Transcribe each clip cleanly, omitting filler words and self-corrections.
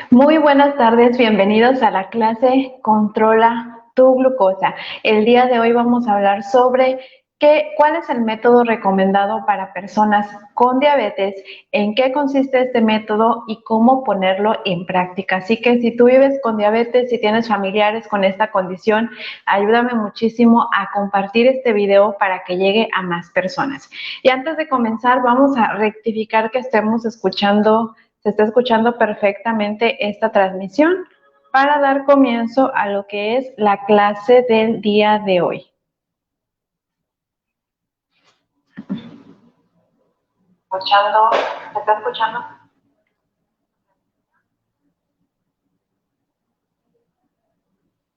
Muy buenas tardes, bienvenidos a la clase Controla tu glucosa. El día de hoy vamos a hablar sobre cuál es el método recomendado para personas con diabetes, en qué consiste este método y cómo ponerlo en práctica. Así que si tú vives con diabetes, si tienes familiares con esta condición, ayúdame muchísimo a compartir este video para que llegue a más personas. Y antes de comenzar, vamos a rectificar que se está escuchando perfectamente esta transmisión para dar comienzo a lo que es la clase del día de hoy. ¿Se está escuchando?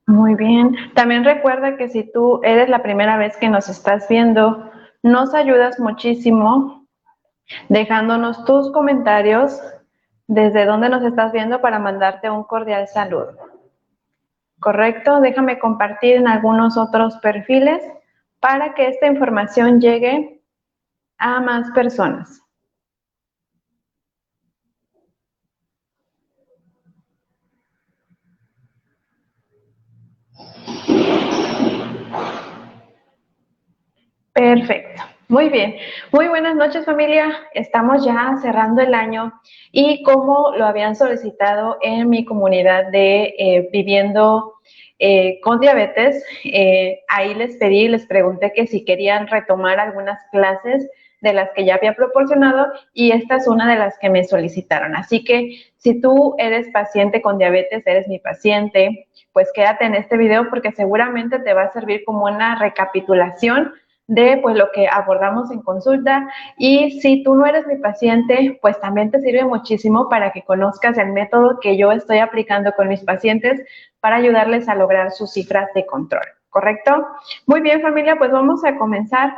Muy bien. También recuerda que si tú eres la primera vez que nos estás viendo, nos ayudas muchísimo dejándonos tus comentarios desde donde nos estás viendo para mandarte un cordial saludo. ¿Correcto? Déjame compartir en algunos otros perfiles para que esta información llegue a más personas. Perfecto. Muy bien. Muy buenas noches, familia. Estamos ya cerrando el año y como lo habían solicitado en mi comunidad de Viviendo con Diabetes, ahí les pregunté que si querían retomar algunas clases de las que ya había proporcionado y esta es una de las que me solicitaron. Así que si tú eres paciente con diabetes, eres mi paciente, pues quédate en este video porque seguramente te va a servir como una recapitulación de pues lo que abordamos en consulta, y si tú no eres mi paciente, pues también te sirve muchísimo para que conozcas el método que yo estoy aplicando con mis pacientes para ayudarles a lograr sus cifras de control, ¿correcto? Muy bien, familia, pues vamos a comenzar.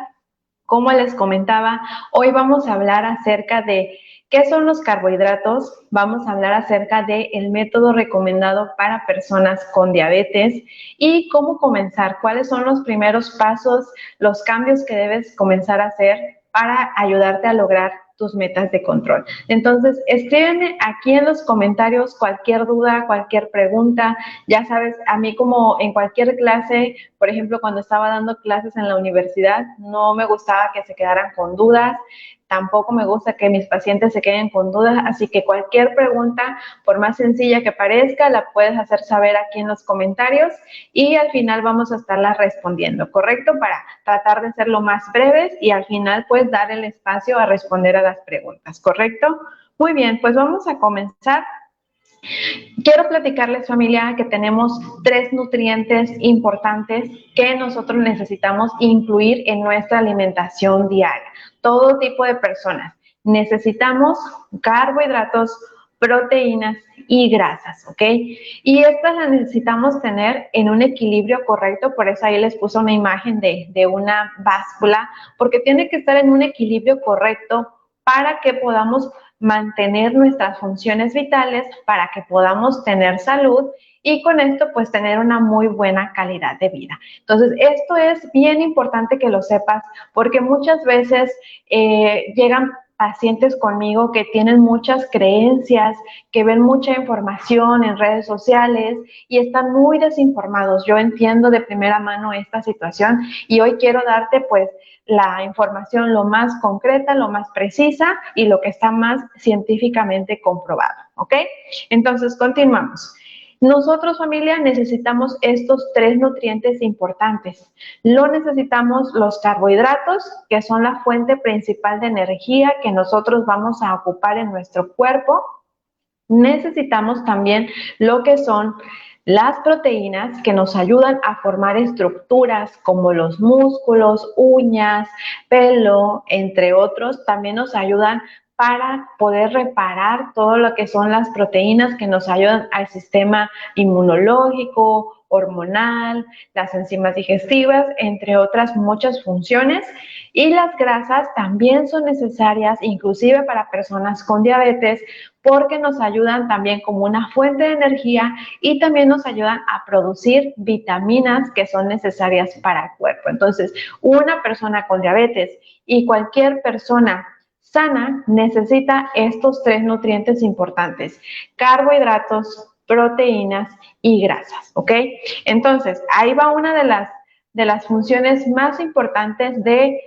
Como les comentaba, hoy vamos a hablar acerca de qué son los carbohidratos, vamos a hablar acerca del método recomendado para personas con diabetes y cómo comenzar, cuáles son los primeros pasos, los cambios que debes comenzar a hacer para ayudarte a lograr tus metas de control. Entonces, escríbeme aquí en los comentarios cualquier duda, cualquier pregunta. Ya sabes, a mí como en cualquier clase, por ejemplo, cuando estaba dando clases en la universidad, no me gustaba que se quedaran con dudas. Tampoco me gusta que mis pacientes se queden con dudas, así que cualquier pregunta, por más sencilla que parezca, la puedes hacer saber aquí en los comentarios y al final vamos a estarla respondiendo, ¿correcto? Para tratar de ser lo más breves y al final pues dar el espacio a responder a las preguntas, ¿correcto? Muy bien, pues vamos a comenzar. Quiero platicarles, familia, que tenemos 3 nutrientes importantes que nosotros necesitamos incluir en nuestra alimentación diaria. Todo tipo de personas. Necesitamos carbohidratos, proteínas y grasas, ¿ok? Y estas las necesitamos tener en un equilibrio correcto, por eso ahí les puse una imagen de una báscula, porque tiene que estar en un equilibrio correcto para que podamos mantener nuestras funciones vitales, para que podamos tener salud y con esto pues tener una muy buena calidad de vida. Entonces esto es bien importante que lo sepas porque muchas veces llegan pacientes conmigo que tienen muchas creencias, que ven mucha información en redes sociales y están muy desinformados. Yo entiendo de primera mano esta situación y hoy quiero darte pues la información lo más concreta, lo más precisa y lo que está más científicamente comprobado, ¿ok? Entonces, continuamos. Nosotros, familia, necesitamos estos 3 nutrientes importantes. Lo necesitamos los carbohidratos, que son la fuente principal de energía que nosotros vamos a ocupar en nuestro cuerpo. Necesitamos también lo que son las proteínas que nos ayudan a formar estructuras como los músculos, uñas, pelo, entre otros. También nos ayudan para poder reparar todo lo que son las proteínas que nos ayudan al sistema inmunológico, hormonal, las enzimas digestivas, entre otras muchas funciones. Y las grasas también son necesarias, inclusive para personas con diabetes, porque nos ayudan también como una fuente de energía y también nos ayudan a producir vitaminas que son necesarias para el cuerpo. Entonces, una persona con diabetes y cualquier persona sana necesita estos 3 nutrientes importantes: carbohidratos, proteínas y grasas, ¿ok? Entonces, ahí va una de las funciones más importantes de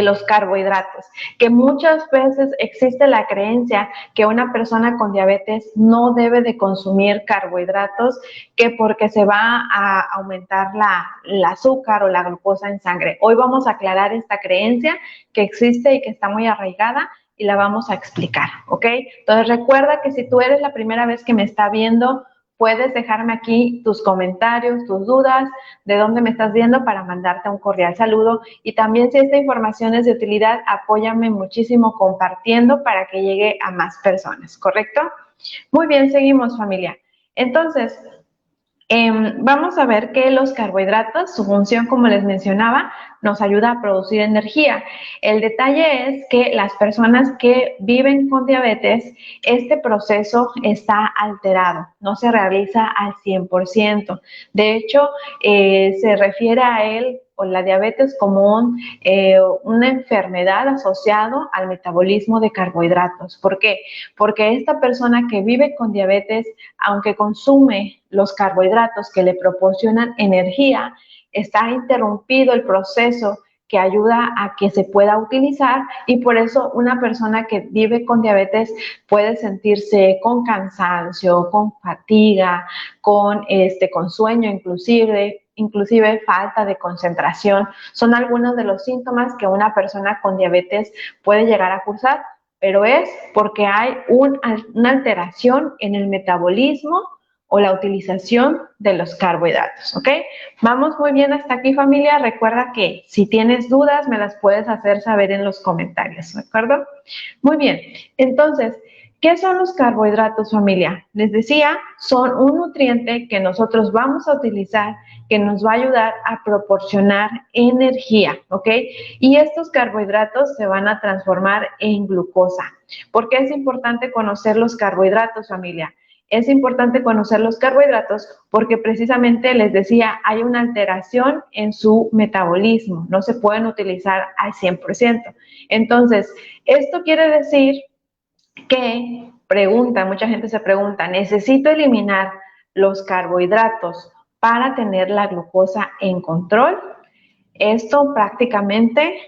los carbohidratos, que muchas veces existe la creencia que una persona con diabetes no debe de consumir carbohidratos, que porque se va a aumentar el azúcar o la glucosa en sangre. Hoy vamos a aclarar esta creencia que existe y que está muy arraigada y la vamos a explicar, ¿ok? Entonces recuerda que si tú eres la primera vez que me está viendo, puedes dejarme aquí tus comentarios, tus dudas, de dónde me estás viendo para mandarte un cordial saludo. Y también si esta información es de utilidad, apóyame muchísimo compartiendo para que llegue a más personas, ¿correcto? Muy bien, seguimos, familia. Entonces, vamos a ver que los carbohidratos, su función, como les mencionaba, nos ayuda a producir energía. El detalle es que las personas que viven con diabetes, este proceso está alterado, no se realiza al 100%. De hecho, se refiere a él o la diabetes como una enfermedad asociada al metabolismo de carbohidratos. ¿Por qué? Porque esta persona que vive con diabetes, aunque consume los carbohidratos que le proporcionan energía, está interrumpido el proceso que ayuda a que se pueda utilizar, y por eso una persona que vive con diabetes puede sentirse con cansancio, con fatiga, con sueño, inclusive falta de concentración. Son algunos de los síntomas que una persona con diabetes puede llegar a cursar, pero es porque hay una alteración en el metabolismo o la utilización de los carbohidratos, ¿ok? Vamos muy bien hasta aquí, familia. Recuerda que si tienes dudas me las puedes hacer saber en los comentarios, ¿de acuerdo? Muy bien, entonces, ¿qué son los carbohidratos, familia? Les decía, son un nutriente que nosotros vamos a utilizar, que nos va a ayudar a proporcionar energía, ¿ok? Y estos carbohidratos se van a transformar en glucosa. ¿Por qué es importante conocer los carbohidratos, familia? Es importante conocer los carbohidratos porque precisamente les decía, hay una alteración en su metabolismo, no se pueden utilizar al 100%. Entonces, esto quiere decir que, mucha gente se pregunta, ¿necesito eliminar los carbohidratos para tener la glucosa en control? Esto prácticamente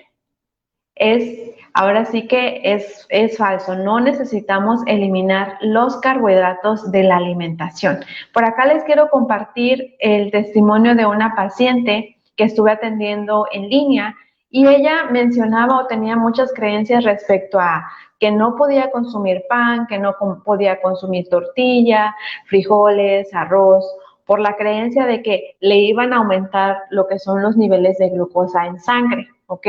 ahora sí que es falso. No necesitamos eliminar los carbohidratos de la alimentación. Por acá les quiero compartir el testimonio de una paciente que estuve atendiendo en línea, y ella mencionaba o tenía muchas creencias respecto a que no podía consumir pan, que no podía consumir tortilla, frijoles, arroz, por la creencia de que le iban a aumentar lo que son los niveles de glucosa en sangre, ¿ok?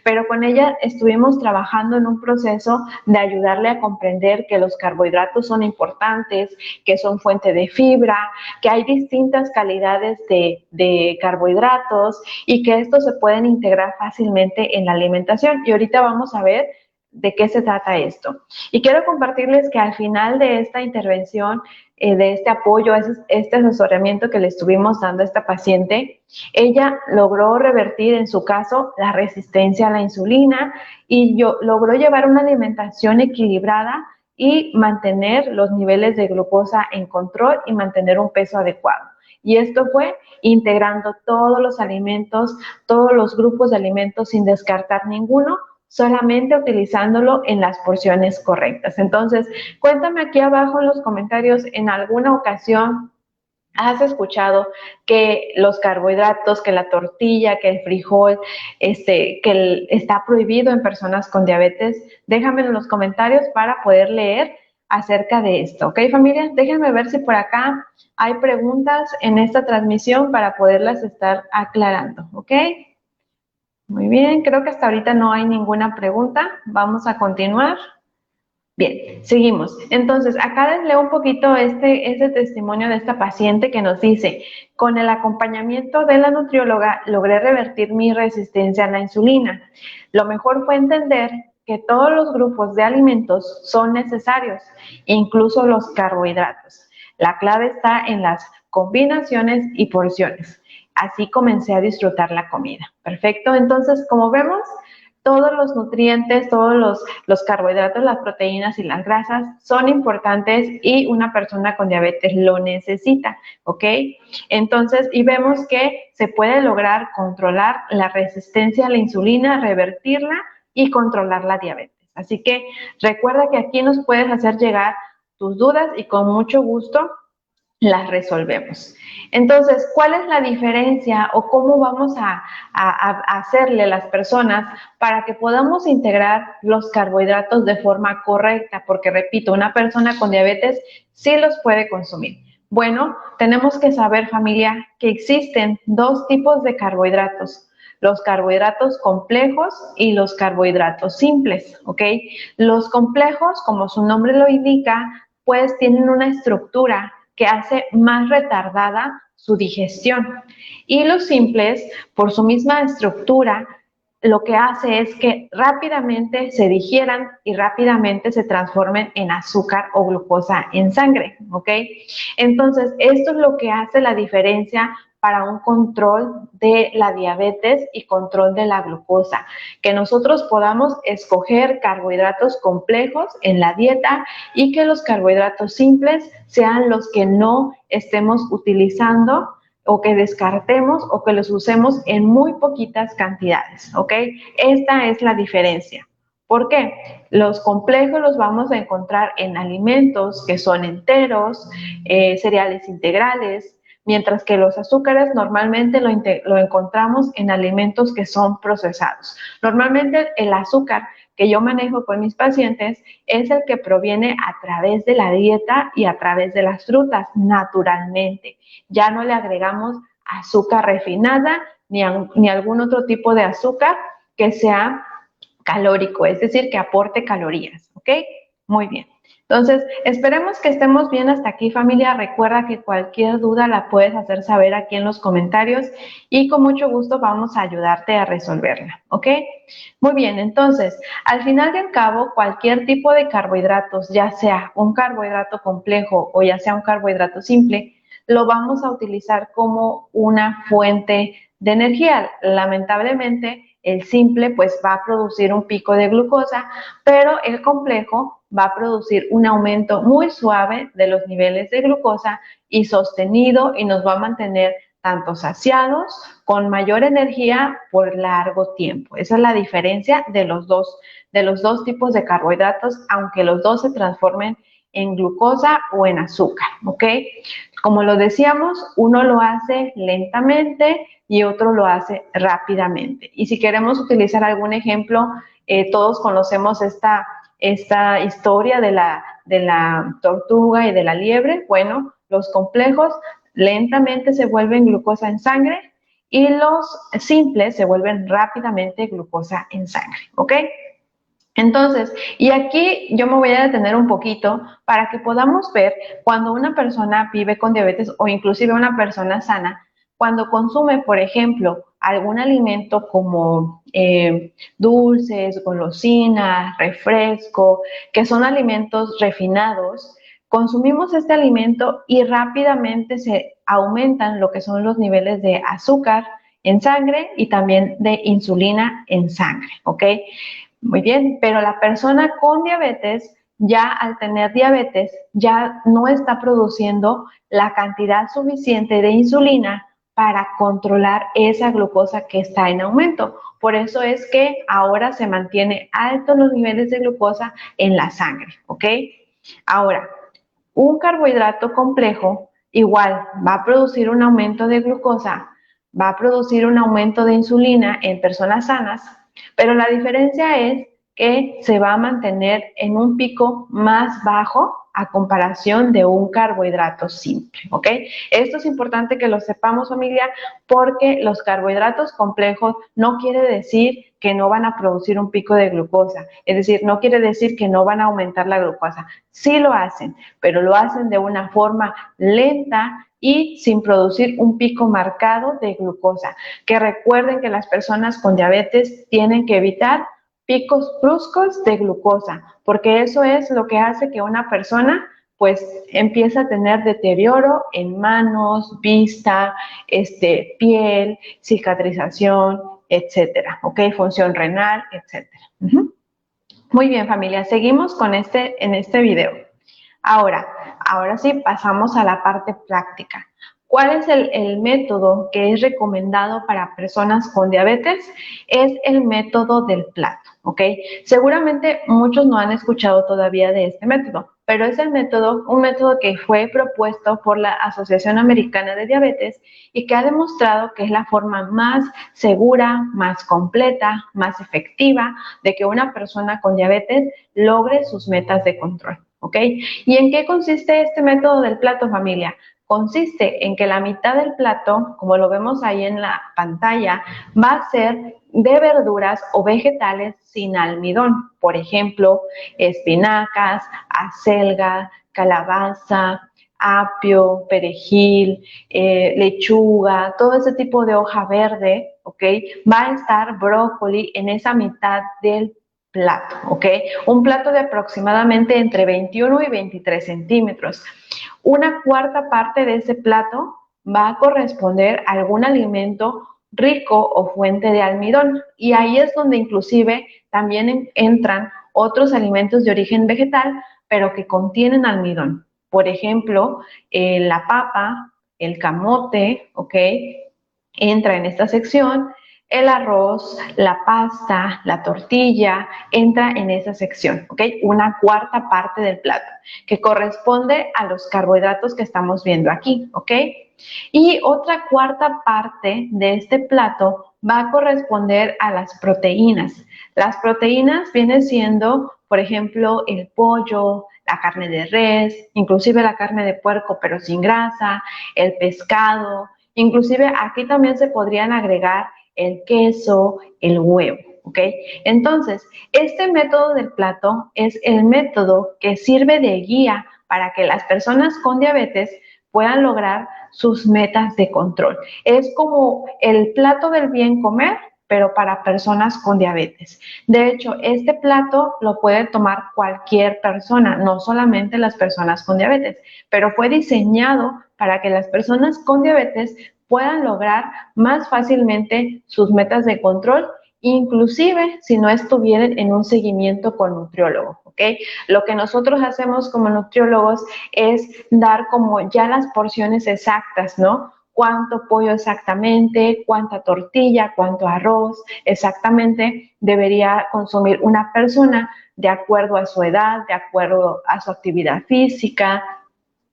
Pero con ella estuvimos trabajando en un proceso de ayudarle a comprender que los carbohidratos son importantes, que son fuente de fibra, que hay distintas calidades de carbohidratos y que estos se pueden integrar fácilmente en la alimentación. Y ahorita vamos a ver de qué se trata esto. Y quiero compartirles que al final de esta intervención, de este apoyo, este asesoramiento que le estuvimos dando a esta paciente, ella logró revertir en su caso la resistencia a la insulina y logró llevar una alimentación equilibrada y mantener los niveles de glucosa en control y mantener un peso adecuado. Y esto fue integrando todos los alimentos, todos los grupos de alimentos sin descartar ninguno, solamente utilizándolo en las porciones correctas. Entonces, cuéntame aquí abajo en los comentarios, ¿en alguna ocasión has escuchado que los carbohidratos, que la tortilla, que el frijol, está prohibido en personas con diabetes? Déjamelo en los comentarios para poder leer acerca de esto, ¿ok, familia? Déjenme ver si por acá hay preguntas en esta transmisión para poderlas estar aclarando, ¿ok? Muy bien, creo que hasta ahorita no hay ninguna pregunta. Vamos a continuar. Bien, seguimos. Entonces, acá les leo un poquito este testimonio de esta paciente que nos dice: con el acompañamiento de la nutrióloga logré revertir mi resistencia a la insulina. Lo mejor fue entender que todos los grupos de alimentos son necesarios, incluso los carbohidratos. La clave está en las combinaciones y porciones. Así comencé a disfrutar la comida. Perfecto. Entonces, como vemos, todos los nutrientes, todos los carbohidratos, las proteínas y las grasas son importantes y una persona con diabetes lo necesita, ¿ok? Entonces, y vemos que se puede lograr controlar la resistencia a la insulina, revertirla y controlar la diabetes. Así que recuerda que aquí nos puedes hacer llegar tus dudas y con mucho gusto las resolvemos. Entonces, ¿cuál es la diferencia o cómo vamos a hacerle a las personas para que podamos integrar los carbohidratos de forma correcta? Porque, repito, una persona con diabetes sí los puede consumir. Bueno, tenemos que saber, familia, que existen dos tipos de carbohidratos. Los carbohidratos complejos y los carbohidratos simples, ¿ok? Los complejos, como su nombre lo indica, pues tienen una estructura que hace más retardada su digestión. Y los simples, por su misma estructura, lo que hace es que rápidamente se digieran y rápidamente se transformen en azúcar o glucosa en sangre, ¿ok? Entonces, esto es lo que hace la diferencia para un control de la diabetes y control de la glucosa, que nosotros podamos escoger carbohidratos complejos en la dieta y que los carbohidratos simples sean los que no estemos utilizando o que descartemos o que los usemos en muy poquitas cantidades, ¿ok? Esta es la diferencia. ¿Por qué? Los complejos los vamos a encontrar en alimentos que son enteros, cereales integrales, mientras que los azúcares normalmente lo encontramos en alimentos que son procesados. Normalmente el azúcar que yo manejo con mis pacientes es el que proviene a través de la dieta y a través de las frutas, naturalmente. Ya no le agregamos azúcar refinada ni algún otro tipo de azúcar que sea calórico, es decir, que aporte calorías, ¿ok? Muy bien. Entonces, esperemos que estemos bien hasta aquí, familia. Recuerda que cualquier duda la puedes hacer saber aquí en los comentarios y con mucho gusto vamos a ayudarte a resolverla, ¿ok? Muy bien, entonces, al final del cabo, cualquier tipo de carbohidratos, ya sea un carbohidrato complejo o ya sea un carbohidrato simple, lo vamos a utilizar como una fuente de energía. Lamentablemente, el simple pues va a producir un pico de glucosa, pero el complejo va a producir un aumento muy suave de los niveles de glucosa y sostenido y nos va a mantener tanto saciados, con mayor energía por largo tiempo. Esa es la diferencia de los dos tipos de carbohidratos, aunque los dos se transformen en glucosa o en azúcar, ¿ok? Como lo decíamos, uno lo hace lentamente y otro lo hace rápidamente. Y si queremos utilizar algún ejemplo, todos conocemos esta historia de la tortuga y de la liebre. Bueno, los complejos lentamente se vuelven glucosa en sangre y los simples se vuelven rápidamente glucosa en sangre, ¿ok? Entonces, y aquí yo me voy a detener un poquito para que podamos ver cuando una persona vive con diabetes o inclusive una persona sana, cuando consume, por ejemplo, algún alimento como dulces, golosinas, refresco, que son alimentos refinados, consumimos este alimento y rápidamente se aumentan lo que son los niveles de azúcar en sangre y también de insulina en sangre, ¿ok? Muy bien, pero la persona con diabetes, ya al tener diabetes, ya no está produciendo la cantidad suficiente de insulina para controlar esa glucosa que está en aumento. Por eso es que ahora se mantiene altos los niveles de glucosa en la sangre, ¿ok? Ahora, un carbohidrato complejo igual va a producir un aumento de glucosa, va a producir un aumento de insulina en personas sanas, pero la diferencia es que se va a mantener en un pico más bajo a comparación de un carbohidrato simple, ¿ok? Esto es importante que lo sepamos, familia, porque los carbohidratos complejos no quiere decir que no van a producir un pico de glucosa, es decir, no quiere decir que no van a aumentar la glucosa. Sí lo hacen, pero lo hacen de una forma lenta y sin producir un pico marcado de glucosa. Que recuerden que las personas con diabetes tienen que evitar picos bruscos de glucosa, porque eso es lo que hace que una persona pues empieza a tener deterioro en manos, vista, piel, cicatrización etcétera, ¿ok? Función renal, etcétera. Muy bien, familia, seguimos con en este video. Ahora sí pasamos a la parte práctica. ¿Cuál es el método que es recomendado para personas con diabetes? Es el método del plato, ¿ok? Seguramente muchos no han escuchado todavía de este método, pero es un método que fue propuesto por la Asociación Americana de Diabetes y que ha demostrado que es la forma más segura, más completa, más efectiva de que una persona con diabetes logre sus metas de control, ¿ok? ¿Y en qué consiste este método del plato, familia? Consiste en que la mitad del plato, como lo vemos ahí en la pantalla, va a ser de verduras o vegetales sin almidón. Por ejemplo, espinacas, acelga, calabaza, apio, perejil, lechuga, todo ese tipo de hoja verde, ¿ok? Va a estar brócoli en esa mitad del plato, ¿ok? Un plato de aproximadamente entre 21 y 23 centímetros. Una cuarta parte de ese plato va a corresponder a algún alimento rico o fuente de almidón, y ahí es donde inclusive también entran otros alimentos de origen vegetal, pero que contienen almidón. Por ejemplo, la papa, el camote, ¿ok? Entra en esta sección. El arroz, la pasta, la tortilla, entra en esa sección, ¿ok? Una cuarta parte del plato, que corresponde a los carbohidratos que estamos viendo aquí, ¿ok? Y otra cuarta parte de este plato va a corresponder a las proteínas. Las proteínas vienen siendo, por ejemplo, el pollo, la carne de res, inclusive la carne de puerco pero sin grasa, el pescado, inclusive aquí también se podrían agregar el queso, el huevo, ¿ok? Entonces, este método del plato es el método que sirve de guía para que las personas con diabetes puedan lograr sus metas de control. Es como el plato del bien comer, pero para personas con diabetes. De hecho, este plato lo puede tomar cualquier persona, no solamente las personas con diabetes, pero fue diseñado para que las personas con diabetes puedan lograr más fácilmente sus metas de control, inclusive si no estuvieran en un seguimiento con nutriólogo, ¿ok? Lo que nosotros hacemos como nutriólogos es dar como ya las porciones exactas, ¿no? Cuánto pollo exactamente, cuánta tortilla, cuánto arroz exactamente debería consumir una persona de acuerdo a su edad, de acuerdo a su actividad física,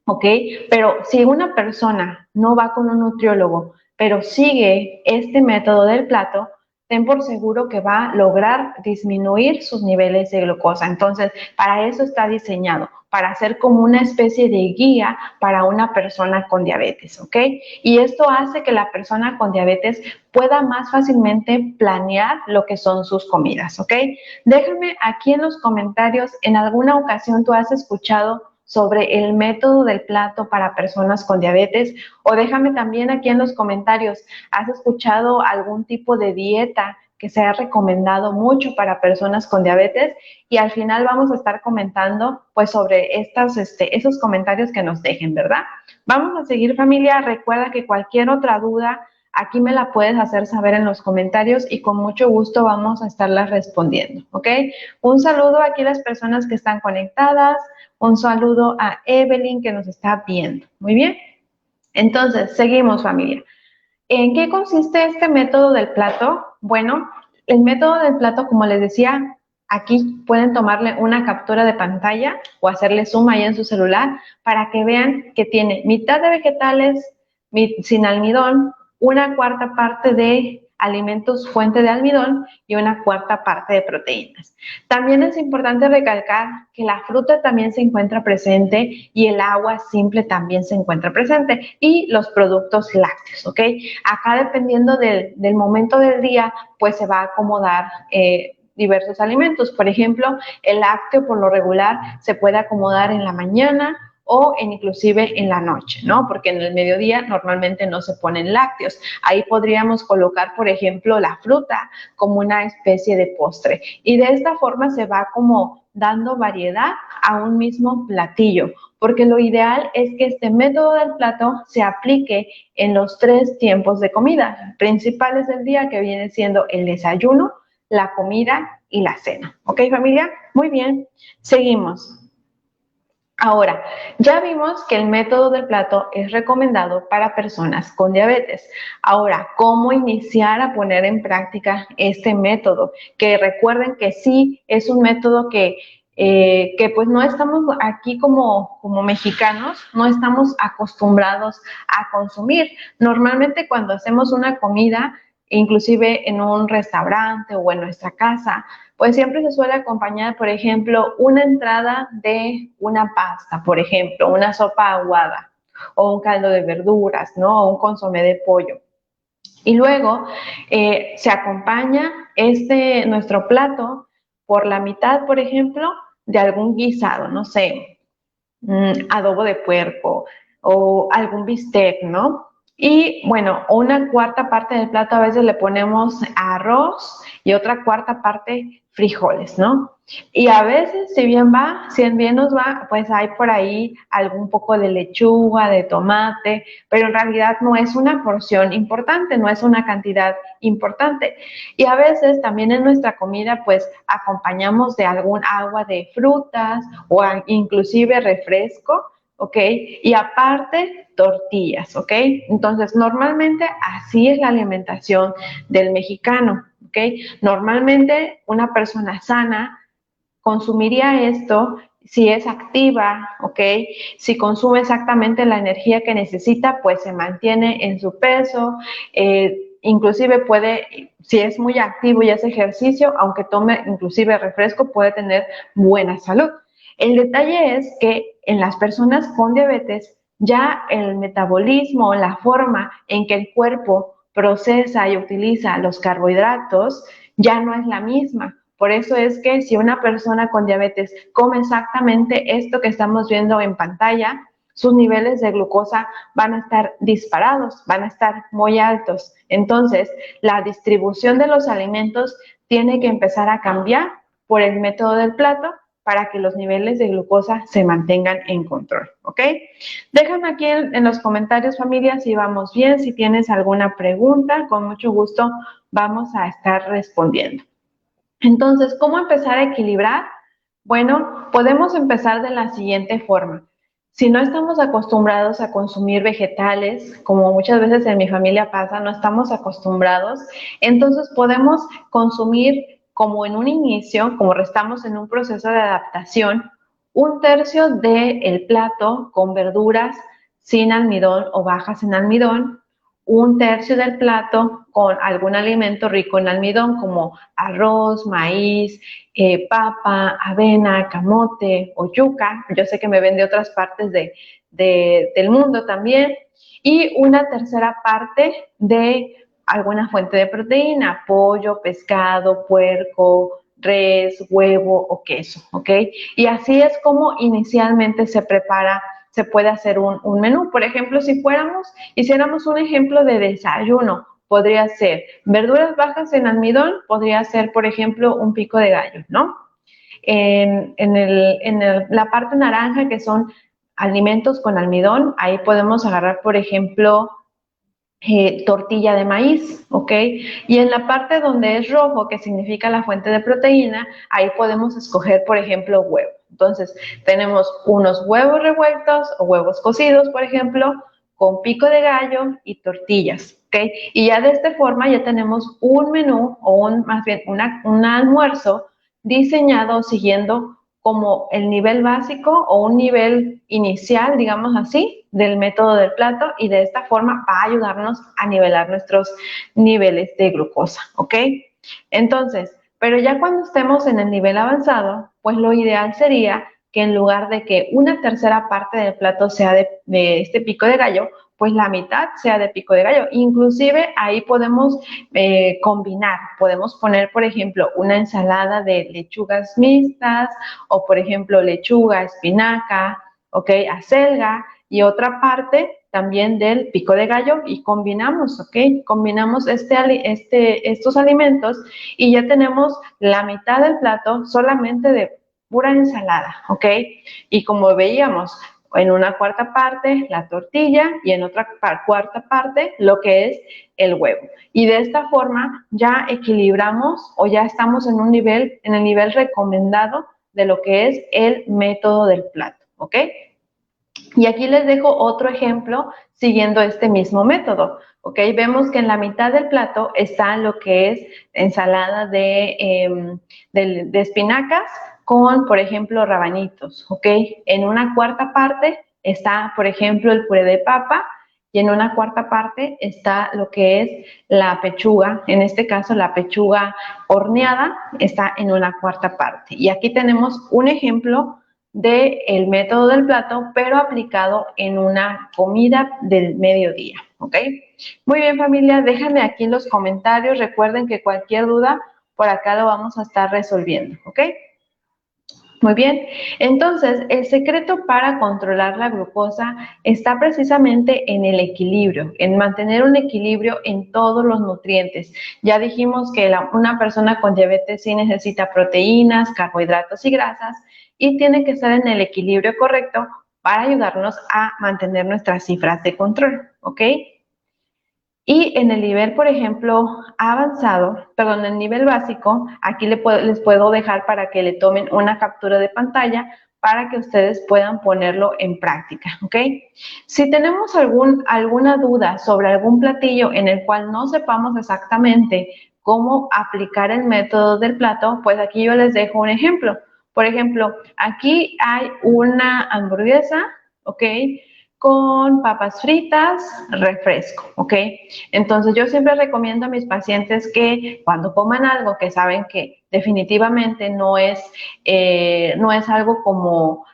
¿ok? Pero si una persona no va con un nutriólogo, pero sigue este método del plato, ten por seguro que va a lograr disminuir sus niveles de glucosa. Entonces, para eso está diseñado, para ser como una especie de guía para una persona con diabetes, ¿ok? Y esto hace que la persona con diabetes pueda más fácilmente planear lo que son sus comidas, ¿ok? Déjame aquí en los comentarios, en alguna ocasión tú has escuchado sobre el método del plato para personas con diabetes, o déjame también aquí en los comentarios, ¿has escuchado algún tipo de dieta que se ha recomendado mucho para personas con diabetes? Y al final vamos a estar comentando pues sobre esos comentarios que nos dejen, ¿verdad? Vamos a seguir, familia. Recuerda que cualquier otra duda aquí me la puedes hacer saber en los comentarios y con mucho gusto vamos a estarlas respondiendo, ¿ok? Un saludo aquí a las personas que están conectadas. Un saludo a Evelyn que nos está viendo. Muy bien. Entonces, seguimos, familia. ¿En qué consiste este método del plato? Bueno, el método del plato, como les decía, aquí pueden tomarle una captura de pantalla o hacerle zoom ahí en su celular para que vean que tiene mitad de vegetales sin almidón, una cuarta parte de alimentos fuente de almidón y una cuarta parte de proteínas. También es importante recalcar que la fruta también se encuentra presente y el agua simple también se encuentra presente y los productos lácteos, ¿ok? Acá dependiendo del momento del día, pues se va a acomodar diversos alimentos. Por ejemplo, el lácteo por lo regular se puede acomodar en la mañana o inclusive en la noche, ¿no? Porque en el mediodía normalmente no se ponen lácteos. Ahí podríamos colocar, por ejemplo, la fruta como una especie de postre. Y de esta forma se va como dando variedad a un mismo platillo. porque lo ideal es que este método del plato se aplique en los 3 tiempos de comida principales del día, que viene siendo el desayuno, la comida y la cena. ¿Ok, familia? Muy bien, seguimos. Ahora, ya vimos que el método del plato es recomendado para personas con diabetes. Ahora, ¿cómo iniciar a poner en práctica este método? Que recuerden que sí es un método que pues no estamos aquí como mexicanos, no estamos acostumbrados a consumir. Normalmente cuando hacemos una comida, inclusive en un restaurante o en nuestra casa, pues siempre se suele acompañar, por ejemplo, una entrada de una pasta, por ejemplo, una sopa aguada o un caldo de verduras, ¿no? O un consomé de pollo. Y luego se acompaña nuestro plato por la mitad, por ejemplo, de algún guisado, no sé, adobo de puerco o algún bistec, ¿no? Y bueno, una cuarta parte del plato a veces le ponemos arroz y otra cuarta parte frijoles, ¿no? Y a veces, si bien nos va, pues hay por ahí algún poco de lechuga, de tomate, pero en realidad no es una porción importante, no es una cantidad importante. Y a veces también en nuestra comida, pues acompañamos de algún agua de frutas o inclusive refresco, ¿ok? Y aparte, tortillas, ¿ok? Entonces, normalmente así es la alimentación del mexicano, ¿ok? Normalmente una persona sana consumiría esto si es activa, ¿ok? Si consume exactamente la energía que necesita, pues se mantiene en su peso, inclusive puede, si es muy activo y hace ejercicio, aunque tome inclusive refresco, puede tener buena salud. El detalle es que en las personas con diabetes, ya el metabolismo, la forma en que el cuerpo procesa y utiliza los carbohidratos, ya no es la misma. Por eso es que si una persona con diabetes come exactamente esto que estamos viendo en pantalla, sus niveles de glucosa van a estar disparados, van a estar muy altos. Entonces, la distribución de los alimentos tiene que empezar a cambiar por el método del plato para que los niveles de glucosa se mantengan en control, ¿ok? Déjame aquí en los comentarios, familia, si vamos bien, si tienes alguna pregunta, con mucho gusto vamos a estar respondiendo. Entonces, ¿cómo empezar a equilibrar? Bueno, podemos empezar de la siguiente forma. Si no estamos acostumbrados a consumir vegetales, como muchas veces en mi familia pasa, no estamos acostumbrados, entonces podemos consumir como en un inicio, como estamos en un proceso de adaptación, un tercio del plato con verduras sin almidón o bajas en almidón, un tercio del plato con algún alimento rico en almidón como arroz, maíz, papa, avena, camote o yuca. Yo sé que me ven de otras partes del mundo también. Y una tercera parte de alguna fuente de proteína, pollo, pescado, puerco, res, huevo o queso, ¿ok? Y así es como inicialmente se puede hacer un menú. Por ejemplo, si hiciéramos un ejemplo de desayuno, podría ser verduras bajas en almidón, podría ser, por ejemplo, un pico de gallo, ¿no? La parte naranja, que son alimentos con almidón, ahí podemos agarrar, por ejemplo, tortilla de maíz, ¿ok? Y en la parte donde es rojo, que significa la fuente de proteína, ahí podemos escoger, por ejemplo, huevo. Entonces, tenemos unos huevos revueltos o huevos cocidos, por ejemplo, con pico de gallo y tortillas, ¿ok? Y ya de esta forma ya tenemos un menú o más bien un almuerzo diseñado siguiendo como el nivel básico o un nivel inicial, digamos así, del método del plato, y de esta forma va a ayudarnos a nivelar nuestros niveles de glucosa, ¿ok? Entonces, pero ya cuando estemos en el nivel avanzado, pues lo ideal sería que en lugar de que una tercera parte del plato sea de este pico de gallo, pues la mitad sea de pico de gallo. Inclusive ahí podemos combinar, podemos poner, por ejemplo, una ensalada de lechugas mixtas o, por ejemplo, lechuga, espinaca, ¿ok? Acelga, y otra parte también del pico de gallo y combinamos, ¿ok? Combinamos estos alimentos y ya tenemos la mitad del plato solamente de pura ensalada, ¿ok? Y como veíamos, en una cuarta parte la tortilla y en otra cuarta parte lo que es el huevo. Y de esta forma ya equilibramos o ya estamos en en el nivel recomendado de lo que es el método del plato, ¿ok? Y aquí les dejo otro ejemplo siguiendo este mismo método, ¿ok? Vemos que en la mitad del plato está lo que es ensalada de espinacas con, por ejemplo, rabanitos, ¿ok? En una cuarta parte está, por ejemplo, el puré de papa y en una cuarta parte está lo que es la pechuga, en este caso la pechuga horneada está en una cuarta parte. Y aquí tenemos un ejemplo del método del plato, pero aplicado en una comida del mediodía, ¿ok? Muy bien, familia, déjenme aquí en los comentarios. Recuerden que cualquier duda por acá lo vamos a estar resolviendo, ¿ok? Muy bien, entonces el secreto para controlar la glucosa está precisamente en el equilibrio, en mantener un equilibrio en todos los nutrientes. Ya dijimos que una persona con diabetes sí necesita proteínas, carbohidratos y grasas y tiene que estar en el equilibrio correcto para ayudarnos a mantener nuestras cifras de control, ¿ok? Y en el nivel, por ejemplo, avanzado, perdón, en el nivel básico, aquí les puedo dejar para que le tomen una captura de pantalla para que ustedes puedan ponerlo en práctica, ¿ok? Si tenemos alguna duda sobre algún platillo en el cual no sepamos exactamente cómo aplicar el método del plato, pues aquí yo les dejo un ejemplo. Por ejemplo, aquí hay una hamburguesa, ¿ok? Con papas fritas, refresco, ¿ok? Entonces yo siempre recomiendo a mis pacientes que cuando coman algo que saben que definitivamente no es algo como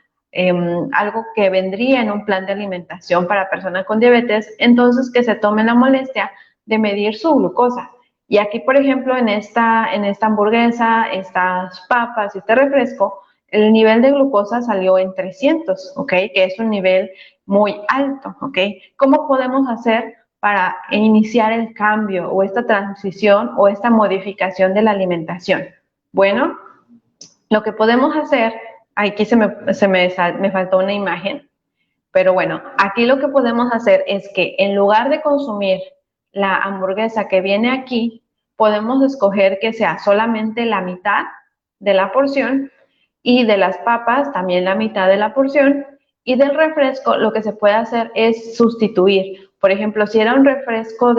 algo que vendría en un plan de alimentación para personas con diabetes, entonces que se tomen la molestia de medir su glucosa. Y aquí, por ejemplo, en esta hamburguesa, estas papas y este refresco, el nivel de glucosa salió en 300, ¿ok? Que es un nivel muy alto, ¿ok? ¿Cómo podemos hacer para iniciar el cambio o esta transición o esta modificación de la alimentación? Bueno, lo que podemos hacer, aquí me faltó una imagen, pero bueno, aquí lo que podemos hacer es que en lugar de consumir la hamburguesa que viene aquí, podemos escoger que sea solamente la mitad de la porción y de las papas también la mitad de la porción y del refresco lo que se puede hacer es sustituir. Por ejemplo, si era un refresco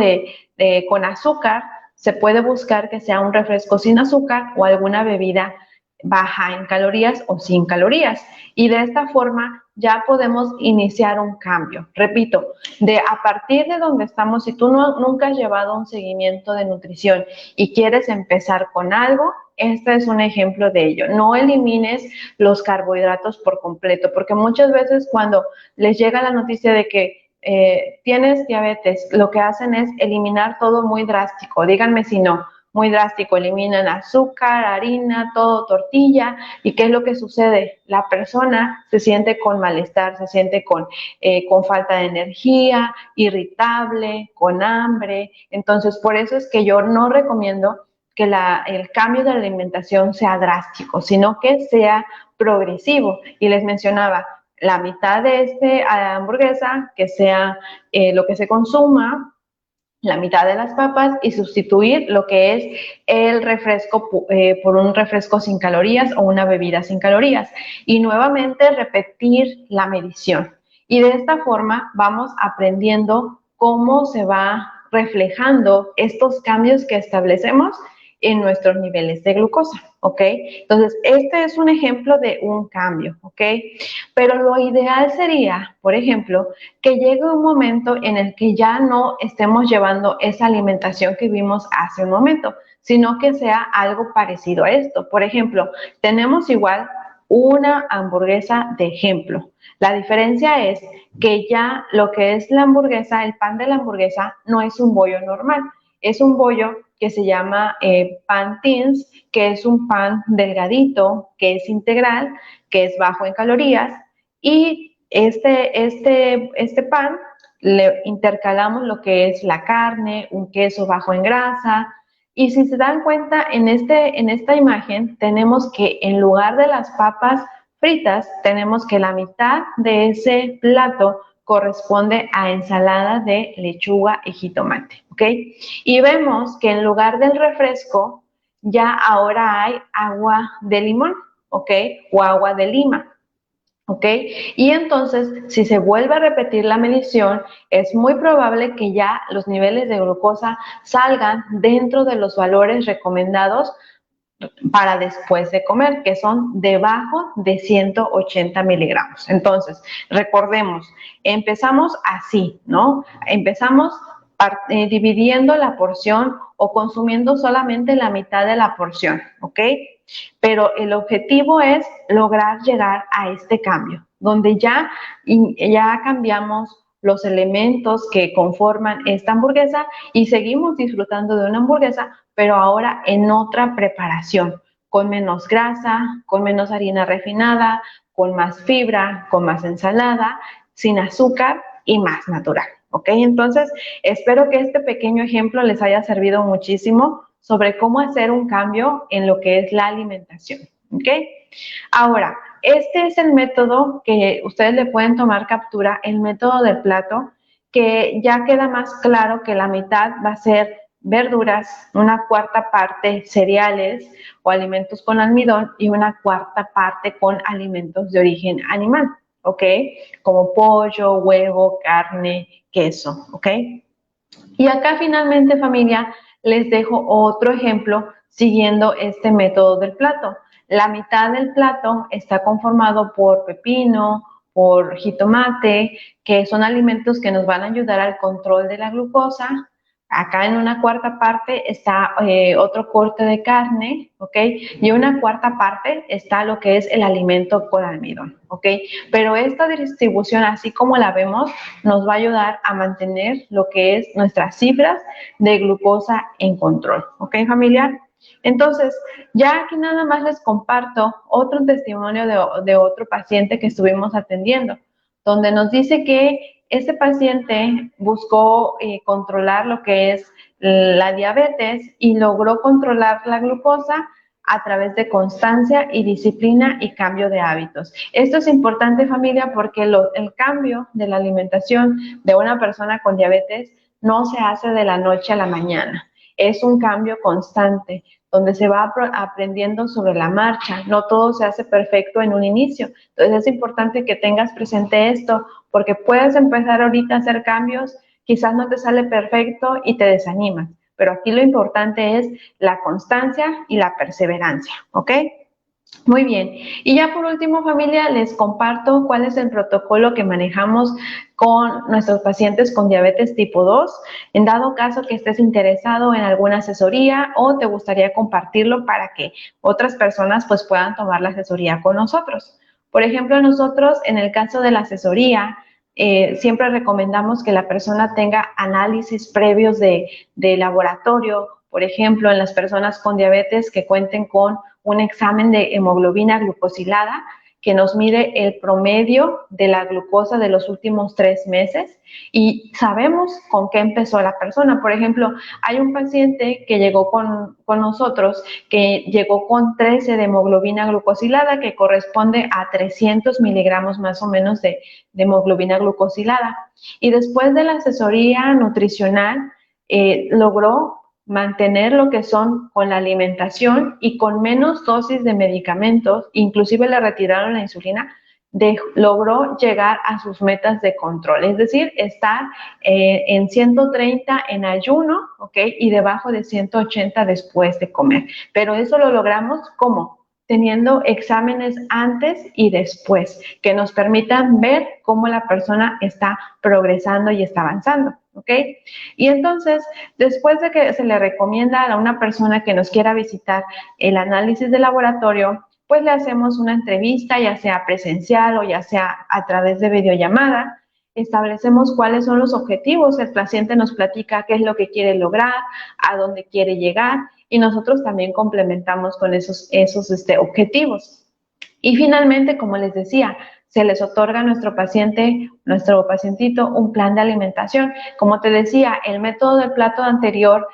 con azúcar, se puede buscar que sea un refresco sin azúcar o alguna bebida baja en calorías o sin calorías. Y de esta forma ya podemos iniciar un cambio. Repito, a partir de donde estamos, si tú nunca has llevado un seguimiento de nutrición y quieres empezar con algo, este es un ejemplo de ello. No elimines los carbohidratos por completo, porque muchas veces cuando les llega la noticia de que tienes diabetes, lo que hacen es eliminar todo muy drástico. Díganme si no, muy drástico, eliminan azúcar, harina, todo, tortilla. ¿Y qué es lo que sucede? La persona se siente con malestar, se siente con falta de energía, irritable, con hambre. Entonces, por eso es que yo no recomiendo que el cambio de la alimentación sea drástico, sino que sea progresivo. Y les mencionaba, la mitad de hamburguesa, que sea lo que se consuma, la mitad de las papas y sustituir lo que es el refresco por un refresco sin calorías o una bebida sin calorías. Y nuevamente repetir la medición. Y de esta forma vamos aprendiendo cómo se va reflejando estos cambios que establecemos en nuestros niveles de glucosa, ¿ok? Entonces, este es un ejemplo de un cambio, ¿ok? Pero lo ideal sería, por ejemplo, que llegue un momento en el que ya no estemos llevando esa alimentación que vimos hace un momento, sino que sea algo parecido a esto. Por ejemplo, tenemos igual una hamburguesa de ejemplo. La diferencia es que ya lo que es la hamburguesa, el pan de la hamburguesa, no es un bollo normal, es un bollo que se llama pan Thins, que es un pan delgadito, que es integral, que es bajo en calorías, y este pan le intercalamos lo que es la carne, un queso bajo en grasa, y si se dan cuenta en esta imagen tenemos que en lugar de las papas fritas, tenemos que la mitad de ese plato corresponde a ensalada de lechuga y jitomate, ¿ok? Y vemos que en lugar del refresco, ya ahora hay agua de limón, ¿ok? O agua de lima. ¿Ok? Y entonces, si se vuelve a repetir la medición, es muy probable que ya los niveles de glucosa salgan dentro de los valores recomendados para después de comer, que son debajo de 180 miligramos. Entonces, recordemos, empezamos así, ¿no? Empezamos dividiendo la porción o consumiendo solamente la mitad de la porción, ¿ok? Pero el objetivo es lograr llegar a este cambio, donde ya cambiamos los elementos que conforman esta hamburguesa y seguimos disfrutando de una hamburguesa, pero ahora en otra preparación, con menos grasa, con menos harina refinada, con más fibra, con más ensalada, sin azúcar y más natural. ¿Ok? Entonces, espero que este pequeño ejemplo les haya servido muchísimo sobre cómo hacer un cambio en lo que es la alimentación. ¿Ok? Ahora, este es el método que ustedes le pueden tomar captura, el método del plato, que ya queda más claro que la mitad va a ser verduras, una cuarta parte cereales o alimentos con almidón y una cuarta parte con alimentos de origen animal, ¿ok? Como pollo, huevo, carne, queso, ¿ok? Y acá finalmente, familia, les dejo otro ejemplo siguiendo este método del plato. La mitad del plato está conformado por pepino, por jitomate, que son alimentos que nos van a ayudar al control de la glucosa. Acá en una cuarta parte está otro corte de carne, ¿ok? Y una cuarta parte está lo que es el alimento con almidón, ¿ok? Pero esta distribución, así como la vemos, nos va a ayudar a mantener lo que es nuestras cifras de glucosa en control, ¿ok, familia? Entonces, ya aquí nada más les comparto otro testimonio de otro paciente que estuvimos atendiendo, donde nos dice que este paciente buscó controlar lo que es la diabetes y logró controlar la glucosa a través de constancia y disciplina y cambio de hábitos. Esto es importante, familia, porque el cambio de la alimentación de una persona con diabetes no se hace de la noche a la mañana. Es un cambio constante, donde se va aprendiendo sobre la marcha. No todo se hace perfecto en un inicio. Entonces es importante que tengas presente esto, porque puedes empezar ahorita a hacer cambios, quizás no te sale perfecto y te desanimas, pero aquí lo importante es la constancia y la perseverancia, ¿ok? Muy bien. Y ya por último, familia, les comparto cuál es el protocolo que manejamos con nuestros pacientes con diabetes tipo 2. En dado caso que estés interesado en alguna asesoría o te gustaría compartirlo para que otras personas pues puedan tomar la asesoría con nosotros. Por ejemplo, nosotros en el caso de la asesoría, siempre recomendamos que la persona tenga análisis previos de laboratorio, por ejemplo, en las personas con diabetes que cuenten con un examen de hemoglobina glucosilada que nos mide el promedio de la glucosa de los últimos 3 meses y sabemos con qué empezó la persona. Por ejemplo, hay un paciente que llegó con nosotros que llegó con 13 de hemoglobina glucosilada, que corresponde a 300 miligramos más o menos de hemoglobina glucosilada. Y después de la asesoría nutricional, logró mantener lo que son con la alimentación y con menos dosis de medicamentos, inclusive le retiraron la insulina, logró llegar a sus metas de control, es decir, estar en 130 en ayuno, ¿ok? Y debajo de 180 después de comer. Pero eso lo logramos, ¿cómo? Teniendo exámenes antes y después, que nos permitan ver cómo la persona está progresando y está avanzando, ¿ok? Y entonces, después de que se le recomienda a una persona que nos quiera visitar el análisis de laboratorio, pues le hacemos una entrevista, ya sea presencial o ya sea a través de videollamada. Establecemos cuáles son los objetivos, el paciente nos platica qué es lo que quiere lograr, a dónde quiere llegar y nosotros también complementamos con esos objetivos. Y finalmente, como les decía, se les otorga a nuestro pacientito, un plan de alimentación. Como te decía, el método del plato anterior,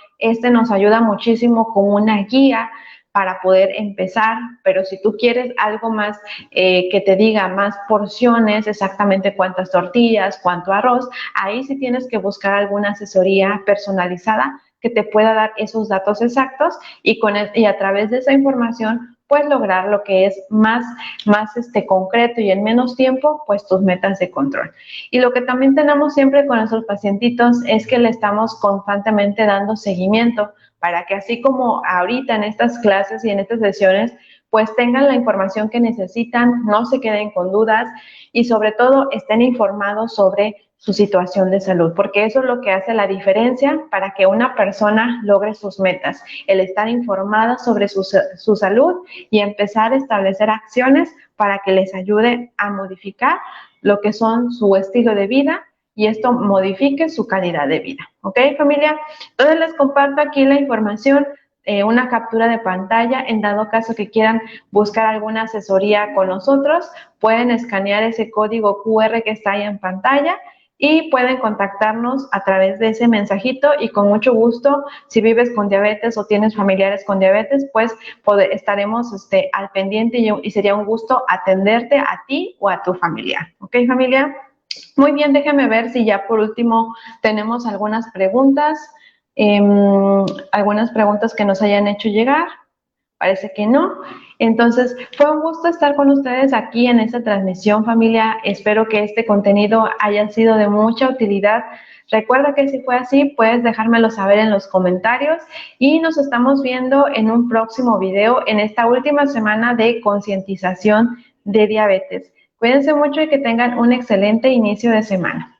nos ayuda muchísimo con una guía para poder empezar, pero si tú quieres algo más que te diga más porciones, exactamente cuántas tortillas, cuánto arroz, ahí sí tienes que buscar alguna asesoría personalizada que te pueda dar esos datos exactos y a través de esa información pues lograr lo que es más concreto y en menos tiempo, pues tus metas de control. Y lo que también tenemos siempre con nuestros pacientitos es que le estamos constantemente dando seguimiento para que así como ahorita en estas clases y en estas sesiones, pues tengan la información que necesitan, no se queden con dudas y sobre todo estén informados sobre su situación de salud, porque eso es lo que hace la diferencia para que una persona logre sus metas, el estar informada sobre su salud y empezar a establecer acciones para que les ayude a modificar lo que son su estilo de vida y esto modifique su calidad de vida. ¿Ok, familia? Entonces les comparto aquí la información, una captura de pantalla, en dado caso que quieran buscar alguna asesoría con nosotros, pueden escanear ese código QR que está ahí en pantalla y pueden contactarnos a través de ese mensajito y con mucho gusto, si vives con diabetes o tienes familiares con diabetes, pues estaremos al pendiente y sería un gusto atenderte a ti o a tu familiar. ¿Ok, familia? Muy bien, déjame ver si ya por último tenemos algunas preguntas que nos hayan hecho llegar. Parece que no. Entonces, fue un gusto estar con ustedes aquí en esta transmisión, familia. Espero que este contenido haya sido de mucha utilidad. Recuerda que si fue así, puedes dejármelo saber en los comentarios y nos estamos viendo en un próximo video en esta última semana de concientización de diabetes. Cuídense mucho y que tengan un excelente inicio de semana.